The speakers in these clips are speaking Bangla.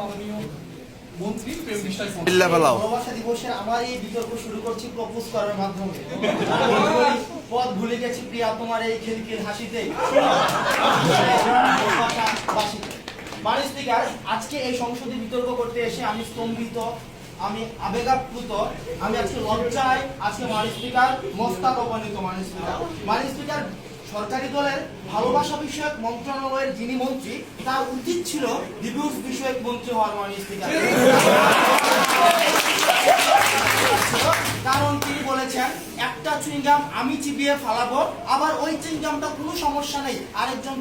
মাননীয় মন্ত্রী প্রেম বিশ্বাস ভালোবাসা দিবসের আমার এই বিতর্ক শুরু করছি প্রপোজ করার মাধ্যমে। পথ ভুলে গেছি প্রিয়া তোমার এই খিলখিল হাসিতে। মাননীয় স্পিকার, আজকে এই সংসদে বিতর্ক করতে এসে আমি স্তম্ভিত, আমি আবেগাপ্লুত, আমি আজকে লজ্জায় আজকে মাননীয় স্পিকার মস্তক অপমানিত। মাননীয় স্পিকার, সরকারি দলের ভালোবাসা বিষয়ক মন্ত্রণালয়ের যিনি মন্ত্রী, তার উচিত ছিল ডিভিউজ বিষয়ক মন্ত্রী হওয়ার। মাননীয় স্পিকার, কারণ তিনি বলেছেন একটা চুইংগাম আমি চিবিয়ে ফালাবো, আবার ওই চুইংগামটা কোনো সমস্যা নেই আরেকজন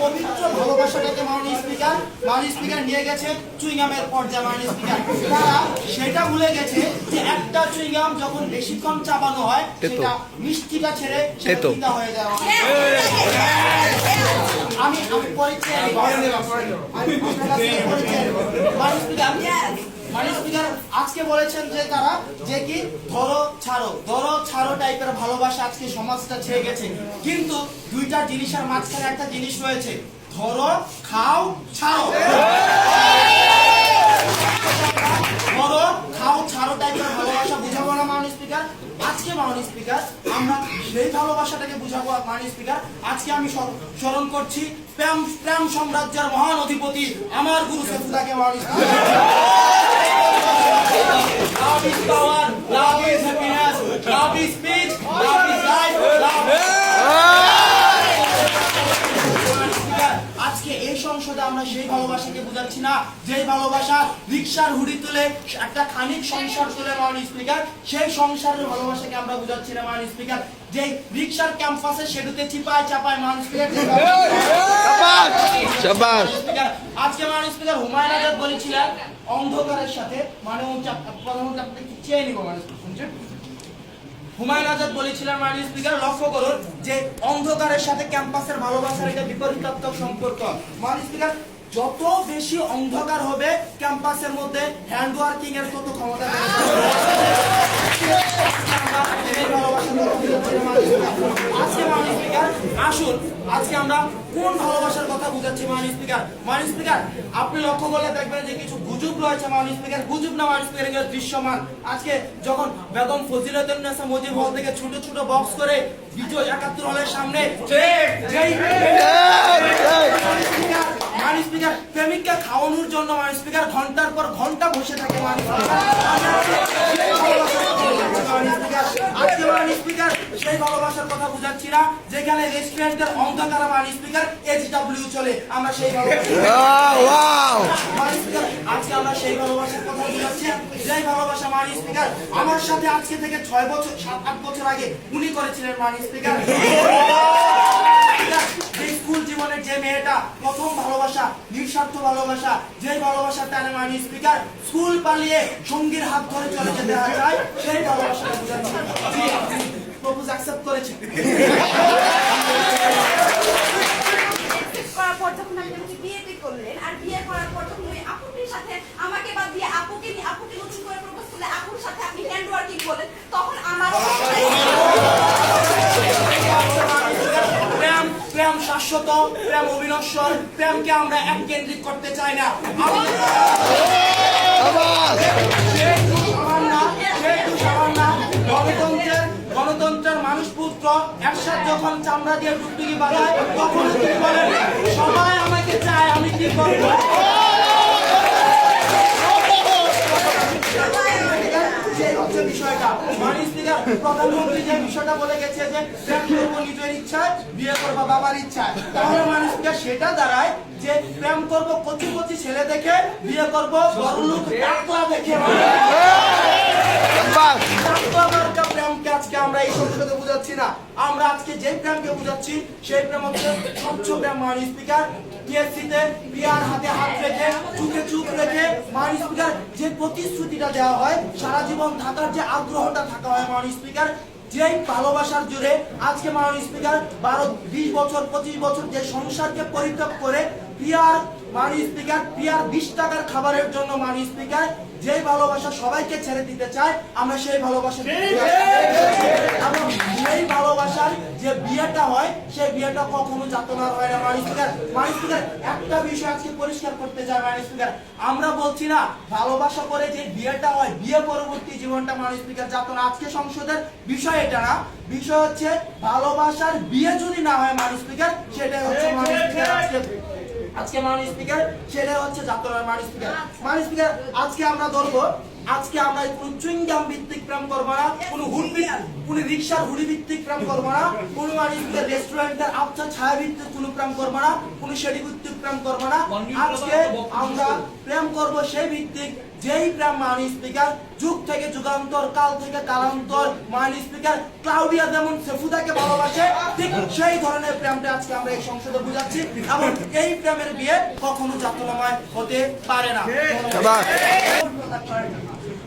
পবিত্র ভালোবাসাটাকে মাননীয় স্পিকার নিয়ে গেছে চুইংগামের পর্যায়ে। মাননীয় স্পিকার, তারা সেটা ভুলে গেছে যে একটা চুইংগাম যখন বেশিক্ষণ চাবানো হয় সেটা মিষ্টিটা ছেড়ে সেটা হয়ে যায়। আমি মাননীয় স্পিকার আজকে বলেছেন যে তারা যে কি ধরো ছাড়ো টাইপের ভালোবাসা আজকে সমাজটা ছেয়ে গেছে, কিন্তু দুইটা জিনিসের মাঝখানে একটা জিনিস রয়েছে, ধরো খাও ছাড়ো। ধরো খাও ছাড়ো টাইপের ভালোবাসা বুঝাবো না মাননীয় স্পিকার। আজকে মাননীয় স্পিকার আমরা সেই ভালোবাসাটাকে বুঝাবো। মাননীয় স্পিকার, আজকে আমি স্মরণ করছি প্রেম সাম্রাজ্যের মহান অধিপতি আমার গুরু সেফুদাকে। মাননীয় speaker, love is power, love is happiness, love is peace, love is life, love is... আজকে এই সংসদে আমরা সেই ভালোবাসাকে বুঝাচ্ছি না যে ভালোবাসা রিকশার হুডি তুলে একটা খানিক সংসার তুলে। মাননীয় স্পিকার, সেই সংসারের ভালোবাসাকে আমরা বুঝাচ্ছি না। মাননীয় স্পিকার, যে রিকশার ক্যাম্পাসে সেতুতে চাপায় মাননীয় স্পিকার। আজকে মাননীয় স্পিকার হুমায়ুন আজাদ বলেছিলেন অন্ধকারের সাথে প্রধানমন্ত্রী আপনাকে চেয়ে নিব। হুমায়ুন আজাদ বলেছিলেন মাননীয় স্পিকার লক্ষ্য করুন যে অন্ধকারের সাথে ক্যাম্পাসের ভালোবাসার একটা বিপরীতাত্মক সম্পর্ক। মাননীয় স্পিকার, যত বেশি অন্ধকার হবে ক্যাম্পাসের মধ্যে হ্যান্ড ওয়ার্কিং এর তত ক্ষমতা আসুন আজকে আমরা কোন ভালোবাসার কথা বুঝাচ্ছি। মাননীয় স্পিকার আপনি লক্ষ্য করলে দেখবেন যে কিছু গুজব রয়েছে। মাননীয় স্পিকার, গুজব না মাননীয় স্পিকার, এগুলো দৃশ্যমান। আজকে যখন বেগম ফজিলাতুন্নেসা মুজিব হল থেকে ছোট ছোট বক্স করে বিজয় ৭১ হলের সামনে মাননীয় স্পিকার প্রেমিককে খাওয়ানোর জন্য মাননীয় স্পিকার ঘন্টার পর ঘন্টা বসে থাকে। আজকে মাননীয় স্পিকার সেই ভালোবাসার কথা বুঝাচ্ছি না যেখানে রেস্টুরেন্টের অন্ধকার মাননীয় স্পিকার এইচডব্লিউ চলে। আমরা সেই আজকে আমরা সেই ভালোবাসার কথা বুঝাচ্ছি যে ভালোবাসা মাননীয় স্পিকার আমার সাথে আজকে থেকে 6 বছর 7-8 বছর আগে উনি করেছিলেন। মাননীয় স্পিকার, স্কুল জীবনের যে মেয়েটা প্রথম ভালোবাসা নিঃস্বার্থ ভালোবাসা, যে ভালোবাসার টানে মাননীয় স্পিকার স্কুল পালিয়ে সঙ্গীর হাত ধরে চলে যেতে চায়, সেই ভালোবাসাটা বুঝাচ্ছি। প্রপোজ অ্যাকসেপ্ট করেছেন। করলেন আর বিয়ে করার পর যখন ওই আপুটির সাথে আমাকে বাদ দিয়ে আপুকে নতুন করে প্রপোজ করলে আপুর সাথে আপনি হ্যান্ড ওয়ার্কিং করলেন, তখন আমার প্রেম শাশ্বত, প্রেম অবিনশ্বর, প্রেমকে আমরা এককেন্দ্রিক করতে চাই না। গণতন্ত্রের মানুষ পুত্র একসাথে যখন চামড়া দিয়ে টুকটুকি বাজায় তখন তিনি বলেন সবাই আমাকে চায়, আমি কি করবো? বিষয়টা মাননীয় স্পিকার প্রধানমন্ত্রী যে বিষয়টা বলে গেছে যে প্রেম করবো নিজের ইচ্ছায়, বিয়ে করবো বাবার ইচ্ছায়, তাহলে মাননীয় স্পিকার সেটা দাঁড়ায় যে প্রেম করবো কচি কচি ছেলে দেখে, বিয়ে করবো বড়লোক টাকলা দেখে। প্রেমকে আজকে আমরা এই সংসদে বুঝাচ্ছি না। আমরা আজকে যে প্রেমকে বুঝাচ্ছি সেই প্রেম হচ্ছে স্বচ্ছ প্রেম। মাননীয় স্পিকার, টিএসসিতে পিয়ার হাতে হাত রেখে চোখে চোখ রেখে মাননীয় স্পিকার যে প্রতিশ্রুতিটা দেওয়া হয়, সারা জীবন থাকার যে আগ্রহটা থাকা হয় মাননীয় স্পিকার, যে ভালোবাসার জোরে আজকে মাননীয় স্পিকার 12-20 বছর 25 বছর যে সংসারকে পরিত্যাগ করে পিয়ার মাননীয় স্পিকার পিয়ার 20 টাকার খাবারের জন্য মাননীয় স্পিকার যেই ভালোবাসা সবাইকে ছেড়ে দিতে চায় আমরা সেই ভালোবাসা এবং সেই ভালোবাসার যে বিয়েটা হয় সেই বিয়েটা কখনো যাতনার হয় না। মাননীয় স্পিকার একটা বিষয় আজকে পরিষ্কার করতে চাই মাননীয় স্পিকার, আমরা বলছি না ভালোবাসা করে যে বিয়েটা হয় বিয়ে পরবর্তী জীবনটা মাননীয় স্পিকার যাতনা। আজকে সংসদের বিষয় এটা না, বিষয় হচ্ছে ভালোবাসার বিয়ে যদি না হয় মাননীয় স্পিকার সেটাই হচ্ছে মাননীয় স্পিকার আজকে মাননীয় স্পিকার সেটাই হচ্ছে যাত্রার মাননীয় স্পিকার। মাননীয় স্পিকার আজকে আমরা ধরবো, আজকে আমরা কোনো চুইংগাম ভিত্তিক প্রেম করবো না, কোনো রিক্সার হুড়ি ভিত্তিক প্রেম করবো না, কোনো মাননীয় স্পিকার রেস্টুরেন্টের আবছা ছায়া ভিত্তিক কোনো প্রেম করবো না, কোনো সেটি ভিত্তিক প্রেম করবো না। আজকে আমরা প্রেম করবো সেই ভিত্তিক যেই প্রেম মাননীয় স্পিকার যুগ থেকে যুগান্তর কাল থেকে কালান্তর মাননীয় স্পিকার ক্লাউডিয়া যেমন সেফুদাকে ভালোবাসে ঠিক সেই ধরনের প্রেমটা আজকে আমরা এই সংসদে বুঝাচ্ছি এবং এই প্রেমের বিয়ে কখনো যাতনাময় হতে পারে না।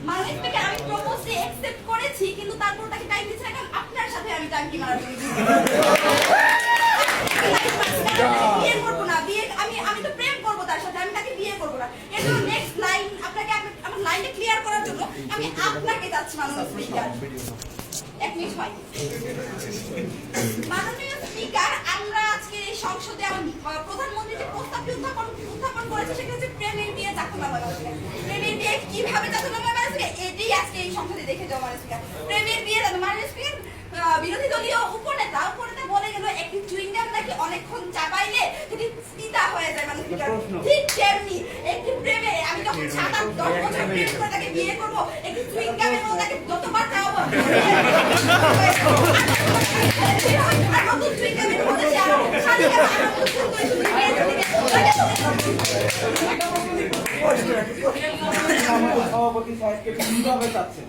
মাননীয় স্পিকার আমি প্রপোজে অ্যাকসেপ্ট করেছি কিন্তু তারপর তাকে টাইম দিচ্ছি না কারণ আপনার সাথে আমি টাইম কি মারার জন্য বিয়ে করবো না, বিয়ে আমি তো প্রেম করবো তার সাথে, আমি তাকে বিয়ে করবো না। এর জন্য নেক্সট লাইন আপনাকে আমার লাইনটা ক্লিয়ার করার জন্য আমি আপনাকে যাচ্ছি মাননীয় স্পিকার। এক মিনিট হয় মাননীয় স্পিকার, আমরা আজকে এই সংসদে আমার প্রধানমন্ত্রী যে প্রস্তাবটি উত্থাপন করেছে সেটা হচ্ছে প্রেমের বিয়ে যাতনাময়। প্রেমের বিয়ে কিভাবে যাতনাময় মানে এটাই আজকে এই সংসদে দেখে যাওয়া মাননীয় স্পিকার। প্রেমের বিয়ে মাননীয় স্পিকার বিরোধী দলীয় উপনেতা বলে গেল একটি চুইংগাম নাকি অনেকক্ষণ চাবাইলে সেটি চিতা হয়ে যায় মাননীয় স্পিকার। ঠিক তেমনি একটি প্রেমে আমি যখন 7-8-10 বছর প্রেম করে তাকে বিয়ে করবো, একটি চুইংগামের মতো তাকে যতবার চাওয়াবো আর নতুন চুইংগামের মধ্যে যে আরো শালিকা আরো নতুন করে সভাপতি সাহেবকে কিভাবে চাচ্ছেন?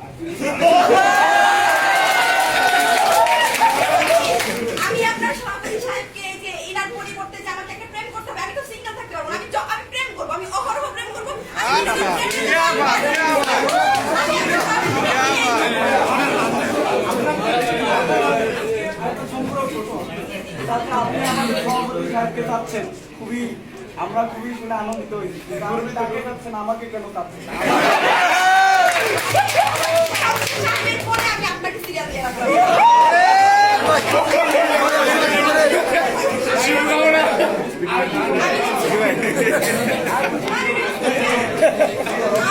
আমি আপনার সভাপতি সাহেবকে যে ইনার পরিবর্তে যে আমাকে একটা প্রেম করতে হবে, আমি তো সিঙ্গেল থাকতে পারবো না, আমি প্রেম করবো, আমি অহরহ প্রেম করবো। আপনি আমাদের সভাপতি সাহেবকে চাচ্ছেন, আমরা খুবই শুনে আনন্দিত হয়েছি। আপনি তাকে চাচ্ছেন, আমাকে কেন চাচ্ছেন? আমি আপনাকে সিরিয়াল দিয়ে রাখবো।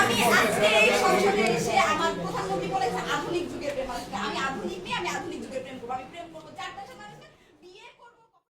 আমি আজকে এই সংসদে এসে আমার প্রধানমন্ত্রী বলেছে আধুনিক যুগের প্রেম, আমি আধুনিক নিয়ে আমি আধুনিক যুগের প্রেম করবো, আমি প্রেম করবো 4টা